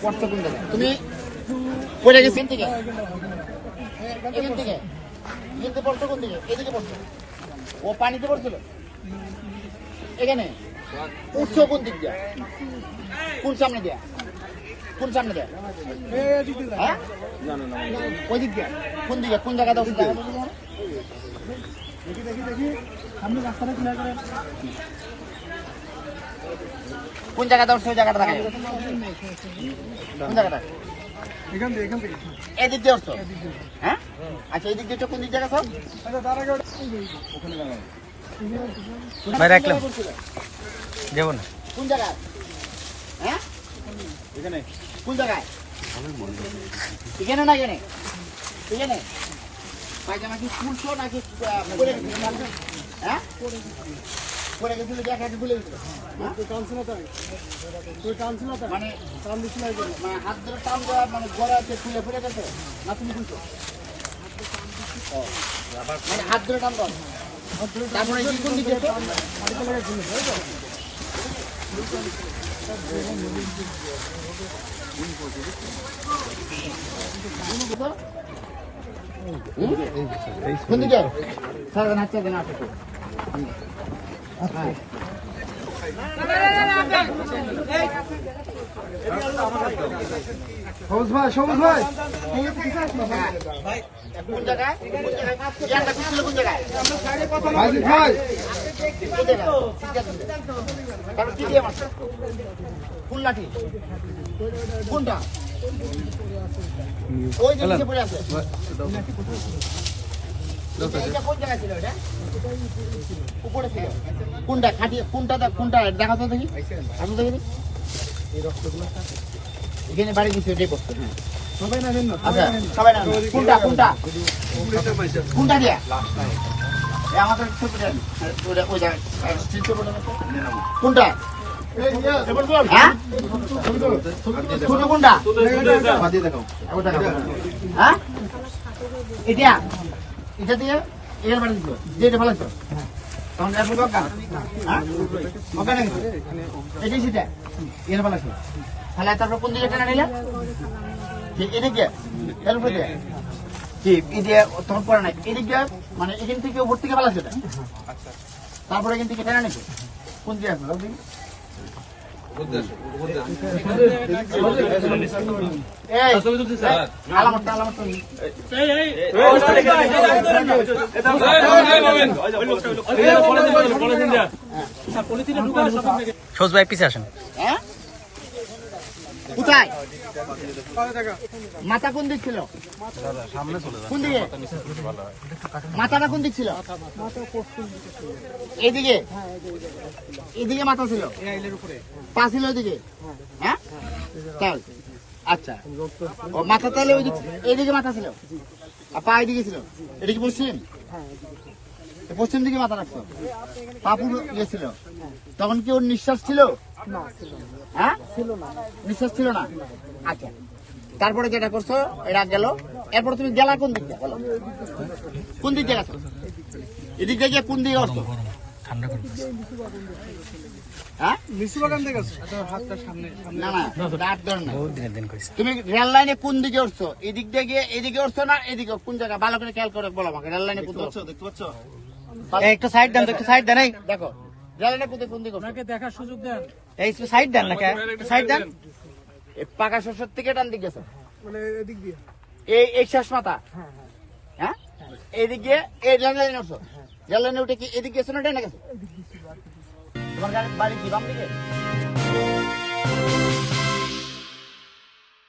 পড়ছো কোন জায়গায়? তুমি পড়ে গেছো এখান থেকে? এখান থেকে কিন্তু পড়ছো কোন দিকে? এদিকে পড়ছো? ও পানিতে পড়ছিল এখানে? উঠছো কোন দিক দিয়া? কোন সামনে দিয়া? কোন সামনে দিয়া? হ্যাঁ ওই দিক দিয়া? কোন দিকে? কোন জায়গাতে উঠছো? কোন জায়গাটা উঠছো? ওই জায়গাটা দেখা যায়? কোন জায়গাটা? এদিক দিয়ে উঠছো? হ্যাঁ আচ্ছা এদিক দিয়ে কোন দিক জায়গা সব? ভাই রাখলাম যাব না। কোন জায়গায়? হ্যাঁ এখানে। কোন জায়গায়? এখানে না এখানে? এখানে পায়জামা কি খুলছো নাকি পরে গেছিল? হ্যাঁ পরে গেছিল দেখা খুলে গেছিল মানে হাত ধরে টান দেওয়া মানে গড়াতে খুলে পড়ে গেছে না তুমি খুলছো? মানে হাত ধরে টান দেওয়া তারপরে কোন দিকে? কোন দিকে? সারা নাচা দেন আসো সবুজ ভাই, সবুজ ভাই, কোন জায়গায়? জ্ঞানটা খুঁজছিল কোন জায়গায়? আজিজ ভাই, তারপর কি দিয়ে মারছে? কোন লাঠি? কোনটা? ওই যে নিচে পড়ে আছে। এটা কোন জায়গায় ছিল এটা? উপরে ছিল। কোনটা খাটিয়ে কোনটা কোনটা দেখাতো দেখি? আসো দেখি। এখানে বাড়ি কিছু এটাই করতে। সবাই না নেন না, আচ্ছা সবাই না কোনটা কোনটা কোনটা দিয়া? আমাদের ছোট ওই জায়গায় কোনটা? হ্যাঁ ছোট কোনটা? হ্যাঁ এটা এটা দিয়ে এর বাড়ি দিচ্ছ যে এটা ভালো তখন এটাই সেটা এর ভালো তাহলে তারপর কোন দিকে টেনে নিলে? এদিকে এর উপরে দিয়ে কি এদিকে তখন পড়ে নাই এদিকে মানে এখান থেকে উপর থেকে ভালো সেটা তারপরে এখান থেকে টেনে নিচ্ছে কোন দিকে আসবে? সবুজ ভাই পিছে আসেন। কোথায় মাথা কোন দিক ছিল? কোন দিকে মাথাটা কোন দিক ছিল? এদিকে এদিকে মাথা ছিল, পা ছিল ওইদিকে। হ্যাঁ তাই আচ্ছা ও মাথা তাহলে ওই এইদিকে মাথা ছিল আর পা এদিকে ছিল। এটা কি পশ্চিম? পশ্চিম দিকে মাথা রাখছো, পা পুরো ইয়ে ছিল। তখন কি ওর নিঃশ্বাস ছিল? হ্যাঁ নিঃশ্বাস ছিল না। আচ্ছা তারপরে যেটা করছো এটা গেল, এরপরে তুমি গেলা কোন দিক দিয়ে? কোন দিক দিয়ে গেছো? এদিক দিয়ে গিয়ে কোন দিকে আসছো? হ্যাঁ না না রাত ধর না। তুমি রেল লাইনে কোন দিকে উঠছো? এদিক দিয়ে গিয়ে এদিকে উঠছো না এদিকে? কোন জায়গা ভালো করে খেয়াল করে বলো আমাকে। রেল লাইনে কোন দেখতে পাচ্ছ? একটু সাইড দেন, একটু সাইড দেন। এই দেখো রেল লাইনে কোন দিকে দেখার সুযোগ দেন। এই সাইড দেন না, একটু সাইড দেন। পাকা শস্যের থেকে টান দিক গেছে মানে এদিক দিয়ে এই শেষ মাথা। হ্যাঁ এদিক গিয়ে এই রেল লাইনে উঠছো। রেল লাইনে উঠে কি এদিক গেছো না ডানে গেছো? তোমার বাড়ি কি বাম দিকে?